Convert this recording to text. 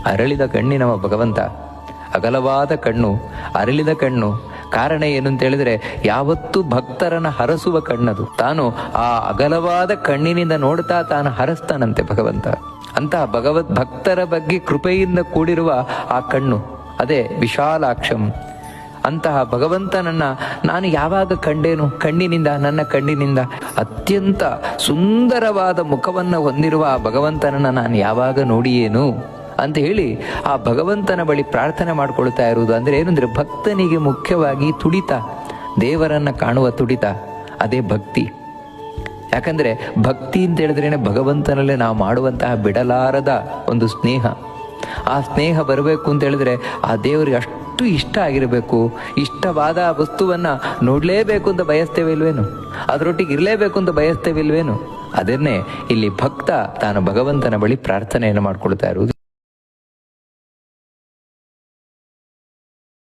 ಅರಳಿದ ಕಣ್ಣಿನವ ಭಗವಂತ. ಅಗಲವಾದ ಕಣ್ಣು, ಅರಳಿದ ಕಣ್ಣು. ಕಾರಣ ಏನು ಅಂತ ಹೇಳಿದ್ರೆ, ಯಾವತ್ತೂ ಭಕ್ತರನ್ನ ಹರಸುವ ಕಣ್ಣದು. ತಾನು ಆ ಅಗಲವಾದ ಕಣ್ಣಿನಿಂದ ನೋಡ್ತಾ ತಾನು ಹರಸ್ತಾನಂತೆ ಭಗವಂತ. ಅಂತಹ ಭಕ್ತರ ಬಗ್ಗೆ ಕೃಪೆಯಿಂದ ಕೂಡಿರುವ ಆ ಕಣ್ಣು, ಅದೇ ವಿಶಾಲಾಕ್ಷಂ. ಅಂತಹ ಭಗವಂತನನ್ನ ನಾನು ಯಾವಾಗ ಕಂಡೇನು? ಕಣ್ಣಿನಿಂದ, ನನ್ನ ಕಣ್ಣಿನಿಂದ. ಅತ್ಯಂತ ಸುಂದರವಾದ ಮುಖವನ್ನು ಹೊಂದಿರುವ ಆ ಭಗವಂತನನ್ನ ನಾನು ಯಾವಾಗ ನೋಡಿಯೇನು ಅಂತ ಹೇಳಿ ಆ ಭಗವಂತನ ಬಳಿ ಪ್ರಾರ್ಥನೆ ಮಾಡ್ಕೊಳ್ತಾ ಇರುವುದು. ಅಂದ್ರೆ ಏನಂದ್ರೆ, ಭಕ್ತನಿಗೆ ಮುಖ್ಯವಾಗಿ ತುಡಿತ, ದೇವರನ್ನ ಕಾಣುವ ತುಡಿತ, ಅದೇ ಭಕ್ತಿ. ಯಾಕಂದ್ರೆ ಭಕ್ತಿ ಅಂತ ಹೇಳಿದ್ರೇನೆ ಭಗವಂತನಲ್ಲೇ ನಾವು ಮಾಡುವಂತಹ ಬಿಡಲಾರದ ಒಂದು ಸ್ನೇಹ. ಆ ಸ್ನೇಹ ಬರಬೇಕು ಅಂತ ಹೇಳಿದ್ರೆ ಆ ದೇವರಿಗೆ ಅಷ್ಟು ಇಷ್ಟ ಆಗಿರಬೇಕು. ಇಷ್ಟವಾದ ವಸ್ತುವನ್ನ ನೋಡ್ಲೇಬೇಕು ಅಂತ ಬಯಸ್ತೇವಿಲ್ವೇನು? ಅದರೊಟ್ಟಿಗೆ ಇರಲೇಬೇಕು ಅಂತ ಬಯಸ್ತೇವಿಲ್ವೇನು? ಅದನ್ನೇ ಇಲ್ಲಿ ಭಕ್ತ ತಾನು ಭಗವಂತನ ಬಳಿ ಪ್ರಾರ್ಥನೆಯನ್ನು ಮಾಡ್ಕೊಳ್ತಾ ಇರುವುದು.